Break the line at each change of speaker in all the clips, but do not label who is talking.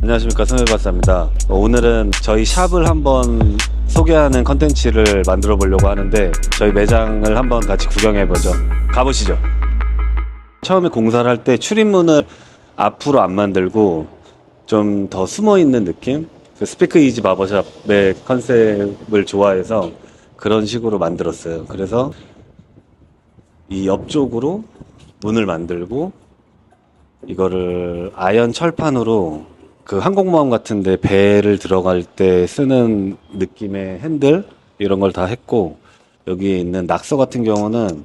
안녕하십니까, 스물박사입니다. 오늘은 저희 샵을 한번 소개하는 컨텐츠를 만들어 보려고 하는데 저희 매장을 한번 같이 구경해 보죠. 가보시죠. 처음에 공사를 할 때 출입문을 앞으로 안 만들고 좀 더 숨어 있는 느낌? 그 스피크 이지 바버샵의 컨셉을 좋아해서 그런 식으로 만들었어요. 그래서 이 옆쪽으로 문을 만들고 이거를 아연 철판으로 그 항공모함 같은데 배를 들어갈 때 쓰는 느낌의 핸들 이런 걸 다 했고, 여기에 있는 낙서 같은 경우는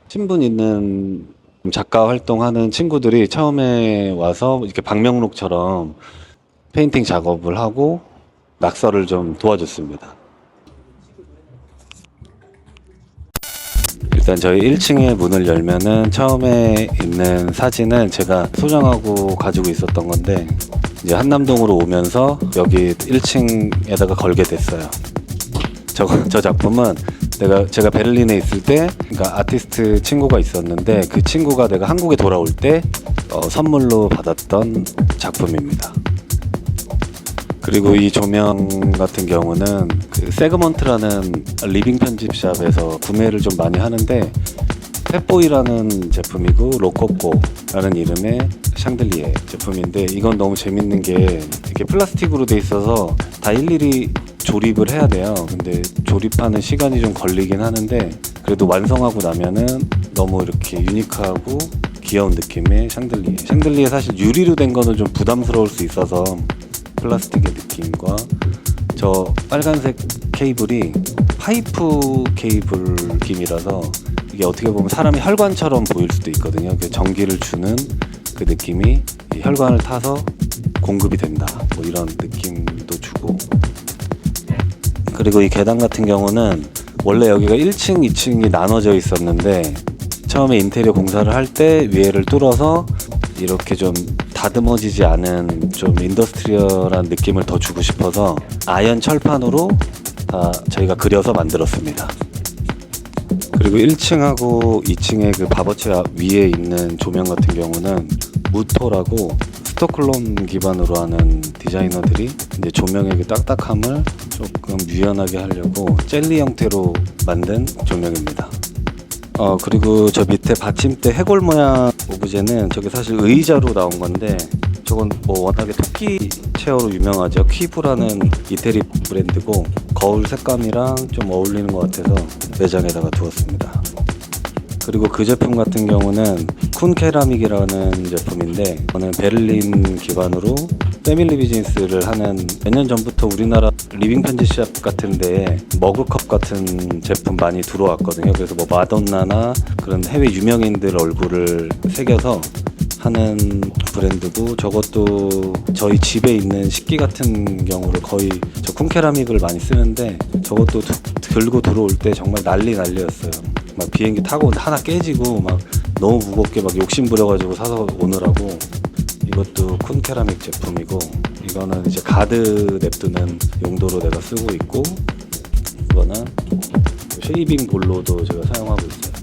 친분 있는 작가 활동하는 친구들이 처음에 와서 이렇게 방명록처럼 페인팅 작업을 하고 낙서를 좀 도와줬습니다. 일단 저희 1층에 문을 열면은 처음에 있는 사진은 제가 소장하고 가지고 있었던 건데, 이제 한남동으로 오면서 여기 1층에다가 걸게 됐어요. 저 작품은 제가 베를린에 있을 때, 그러니까 아티스트 친구가 있었는데 그 친구가 내가 한국에 돌아올 때 선물로 받았던 작품입니다. 그리고 이 조명 같은 경우는 그 세그먼트라는 리빙 편집샵에서 구매를 좀 많이 하는데, 펫보이라는 제품이고 로코코라는 이름의 샹들리에 제품인데, 이건 너무 재밌는 게 이렇게 플라스틱으로 돼 있어서 다 일일이 조립을 해야 돼요. 근데 조립하는 시간이 좀 걸리긴 하는데 그래도 완성하고 나면은 너무 이렇게 유니크하고 귀여운 느낌의 샹들리에 사실 유리로 된 거는 좀 부담스러울 수 있어서 플라스틱의 느낌과 저 빨간색 케이블이 파이프 케이블 느낌이라서 이게 어떻게 보면 사람이 혈관처럼 보일 수도 있거든요. 그 전기를 주는 그 느낌이 이 혈관을 타서 공급이 된다, 뭐 이런 느낌도 주고. 그리고 이 계단 같은 경우는 원래 여기가 1층, 2층이 나눠져 있었는데 처음에 인테리어 공사를 할 때 위에를 뚫어서 이렇게 좀 다듬어지지 않은 좀 인더스트리얼한 느낌을 더 주고 싶어서 아연 철판으로 다 저희가 그려서 만들었습니다. 그리고 1층하고 2층의 그 바버체 위에 있는 조명 같은 경우는 무토라고 스톡홀름 기반으로 하는 디자이너들이 이제 조명의 그 딱딱함을 조금 유연하게 하려고 젤리 형태로 만든 조명입니다. 그리고 저 밑에 받침대 해골 모양 오브제는 저게 사실 의자로 나온 건데, 저건 뭐 워낙에 토끼 체어로 유명하죠. 퀴브라는 이태리 브랜드고 거울 색감이랑 좀 어울리는 것 같아서 매장에다가 두었습니다. 그리고 그 제품 같은 경우는 쿤케라믹이라는 제품인데, 저는 베를린 기반으로 패밀리 비즈니스를 하는 몇 년 전부터 우리나라 리빙 편집샵 같은 데에 머그컵 같은 제품 많이 들어왔거든요. 그래서 뭐 마돈나나 그런 해외 유명인들 얼굴을 새겨서 하는 브랜드고, 저것도 저희 집에 있는 식기 같은 경우를 거의 저 쿤케라믹을 많이 쓰는데, 저것도 들고 들어올 때 정말 난리였어요. 막 비행기 타고 하나 깨지고 막 너무 무겁게 막 욕심 부려가지고 사서 오느라고. 이것도 쿤케라믹 제품이고, 이거는 이제 가드 냅두는 용도로 내가 쓰고 있고, 이거는 쉐이빙 볼로도 제가 사용하고 있어요.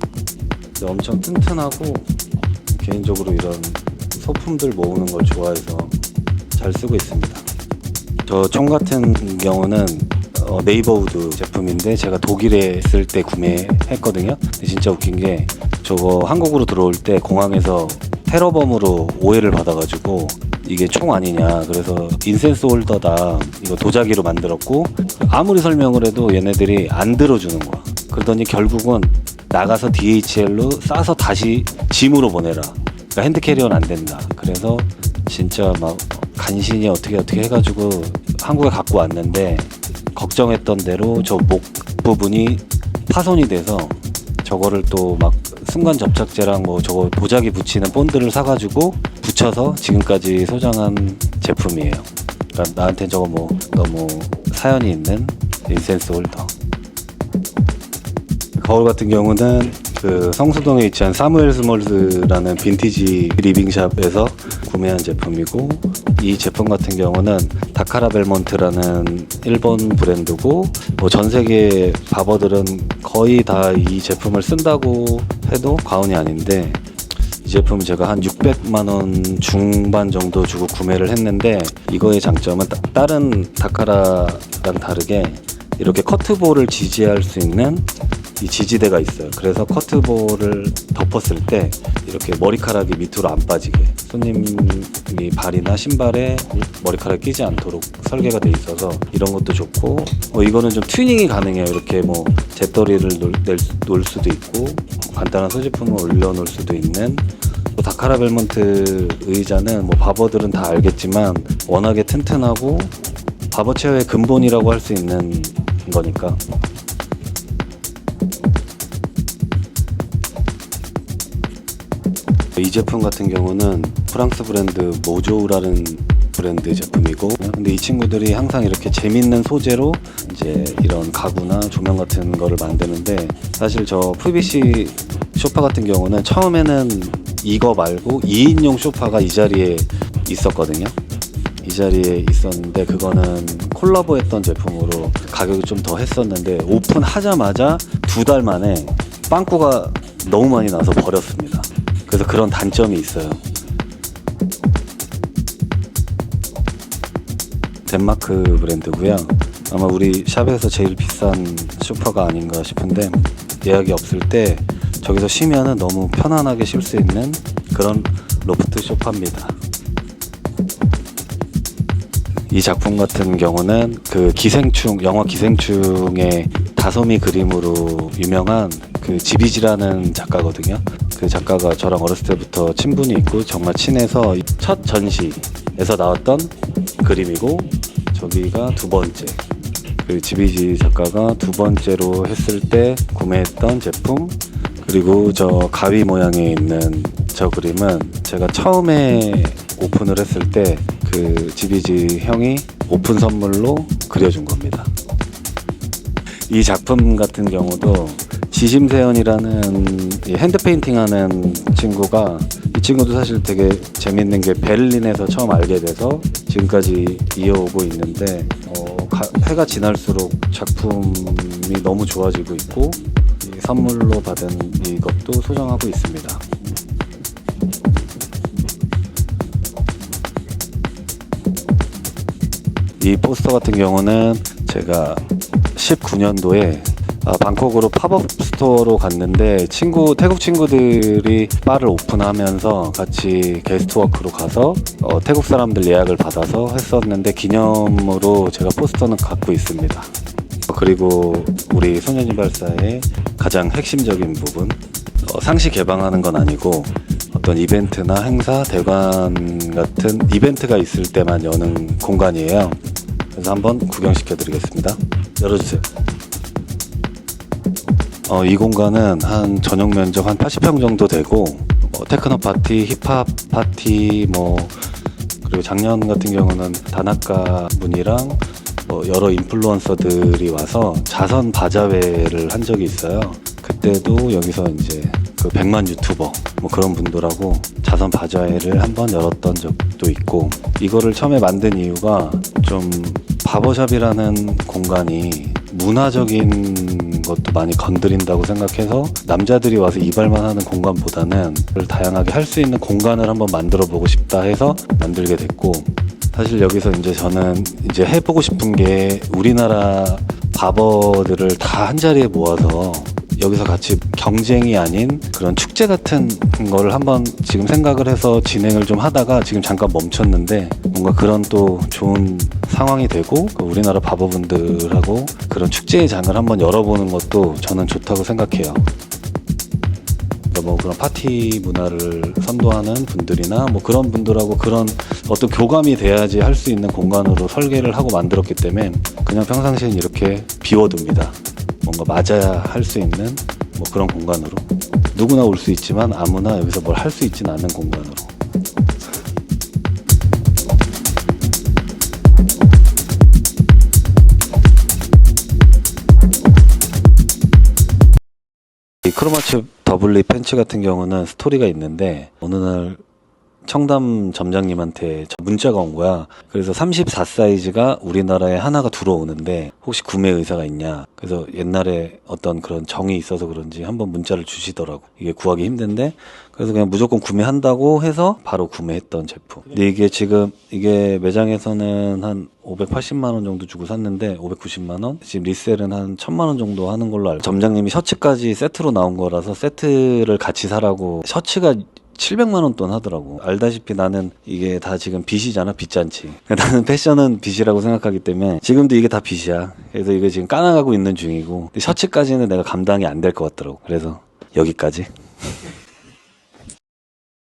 근데 엄청 튼튼하고 개인적으로 이런 소품들 모으는 걸 좋아해서 잘 쓰고 있습니다. 저 총 같은 경우는 네이버우드 제품인데 제가 독일에 있을 때 구매했거든요. 근데 진짜 웃긴 게 저거 한국으로 들어올 때 공항에서 테러범으로 오해를 받아가지고 이게 총 아니냐, 그래서 인센스 홀더다, 이거 도자기로 만들었고, 아무리 설명을 해도 얘네들이 안 들어주는 거야. 그러더니 결국은 나가서 DHL로 싸서 다시 짐으로 보내라. 그러니까 핸드캐리어는 안 된다. 그래서 진짜 막 간신히 어떻게 해가지고 한국에 갖고 왔는데, 걱정했던 대로 저 목 부분이 파손이 돼서 저거를 또 막 순간 접착제랑 뭐 저거 도자기 붙이는 본드를 사가지고 붙여서 지금까지 소장한 제품이에요. 그러니까 나한테 저거 뭐 너무 사연이 있는 인센스 홀더. 거울 같은 경우는 그 성수동에 위치한 사무엘 스몰즈라는 빈티지 리빙샵에서 구매한 제품이고, 이 제품 같은 경우는 다카라 벨몬트라는 일본 브랜드고, 뭐 전 세계 바버들은 거의 다 이 제품을 쓴다고 해도 과언이 아닌데, 이 제품은 제가 한 600만 원 중반 정도 주고 구매를 했는데, 이거의 장점은 다른 다카라랑 다르게 이렇게 커트볼을 지지할 수 있는 이 지지대가 있어요. 그래서 커트볼을 덮었을 때 이렇게 머리카락이 밑으로 안 빠지게, 손님이 발이나 신발에 머리카락이 끼지 않도록 설계가 돼 있어서 이런 것도 좋고, 이거는 좀 튜닝이 가능해요. 이렇게 뭐 재떨이를 놓을 수도 있고, 간단한 소지품을 올려놓을 수도 있는. 또 다카라 벨몬트 의자는 뭐 바버들은 다 알겠지만 워낙에 튼튼하고 바버 체어의 근본이라고 할 수 있는 거니까. 이 제품 같은 경우는 프랑스 브랜드 모조우라는 브랜드 제품이고, 근데 이 친구들이 항상 이렇게 재밌는 소재로 이제 이런 가구나 조명 같은 거를 만드는데, 사실 저 PVC 소파 같은 경우는 처음에는 이거 말고 2인용 소파가 이 자리에 있었거든요. 이 자리에 있었는데 그거는 콜라보했던 제품으로 가격이 좀 더 했었는데, 오픈하자마자 2달 만에 빵꾸가 너무 많이 나서 버렸습니다. 그래서 그런 단점이 있어요. 덴마크 브랜드고요. 아마 우리 샵에서 제일 비싼 소파가 아닌가 싶은데, 예약이 없을 때 저기서 쉬면은 너무 편안하게 쉴 수 있는 그런 로프트 소파입니다. 이 작품 같은 경우는 그 기생충, 영화 기생충의 다솜이 그림으로 유명한 그 지비지라는 작가거든요. 그 작가가 저랑 어렸을 때부터 친분이 있고 정말 친해서 첫 전시에서 나왔던 그림이고, 저기가 두 번째, 그 지비지 작가가 두 번째로 했을 때 구매했던 제품. 그리고 저 가위 모양에 있는 저 그림은 제가 처음에 오픈을 했을 때 그 지비지 형이 오픈 선물로 그려준 겁니다. 이 작품 같은 경우도 지심세연이라는 핸드 페인팅 하는 친구가, 이 친구도 사실 되게 재밌는 게 베를린에서 처음 알게 돼서 지금까지 이어오고 있는데, 해가 지날수록 작품이 너무 좋아지고 있고, 선물로 받은 이것도 소장하고 있습니다. 이 포스터 같은 경우는 제가 19년도에 방콕으로 팝업 스토어로 갔는데, 태국 친구들이 바를 오픈하면서 같이 게스트워크로 가서 태국 사람들 예약을 받아서 했었는데, 기념으로 제가 포스터는 갖고 있습니다. 그리고 우리 소년이발사의 가장 핵심적인 부분, 상시 개방하는 건 아니고 어떤 이벤트나 행사, 대관 같은 이벤트가 있을 때만 여는 공간이에요. 그래서 한번 구경시켜 드리겠습니다. 열어주세요. 이 공간은 한 전용 면적 한 80평 정도 되고, 테크노 파티, 힙합 파티, 그리고 작년 같은 경우는 다나카 분이랑 여러 인플루언서들이 와서 자선 바자회를 한 적이 있어요. 그때도 여기서 이제 그 100만 유튜버 그런 분들하고 자선 바자회를 한번 열었던 적도 있고, 이거를 처음에 만든 이유가 좀 바버샵이라는 공간이 문화적인 것도 많이 건드린다고 생각해서 남자들이 와서 이발만 하는 공간보다는 다양하게 할 수 있는 공간을 한번 만들어 보고 싶다 해서 만들게 됐고, 사실 여기서 이제 저는 이제 해보고 싶은 게 우리나라 바버들을 다 한 자리에 모아서 여기서 같이 경쟁이 아닌 그런 축제 같은 거를 한번 지금 생각을 해서 진행을 좀 하다가 지금 잠깐 멈췄는데, 뭔가 그런 또 좋은 상황이 되고 우리나라 바버분들하고 그런 축제의 장을 한번 열어보는 것도 저는 좋다고 생각해요. 그런 파티 문화를 선도하는 분들이나 그런 분들하고 그런 어떤 교감이 돼야지 할 수 있는 공간으로 설계를 하고 만들었기 때문에 그냥 평상시엔 이렇게 비워둡니다. 뭔가 맞아야 할 수 있는 그런 공간으로, 누구나 올 수 있지만 아무나 여기서 뭘 할 수 있지는 않은 공간으로. 이 크로마츠 더블리 팬츠 같은 경우는 스토리가 있는데, 어느 날 청담 점장님한테 문자가 온 거야. 그래서 34 사이즈가 우리나라에 하나가 들어오는데 혹시 구매 의사가 있냐. 그래서 옛날에 어떤 그런 정이 있어서 그런지 한번 문자를 주시더라고. 이게 구하기 힘든데 그래서 그냥 무조건 구매한다고 해서 바로 구매했던 제품. 근데 이게 지금 이게 매장에서는 한 580만 원 정도 주고 샀는데 590만 원? 지금 리셀은 한 1000만 원 정도 하는 걸로 알고. 점장님이 셔츠까지 세트로 나온 거라서 세트를 같이 사라고. 셔츠가 700만 원 돈 하더라고. 알다시피 나는 이게 다 지금 빚이잖아, 빚잔치. 나는 패션은 빚이라고 생각하기 때문에 지금도 이게 다 빚이야. 그래서 이거 지금 까나가고 있는 중이고. 근데 셔츠까지는 내가 감당이 안 될 것 같더라고. 그래서 여기까지.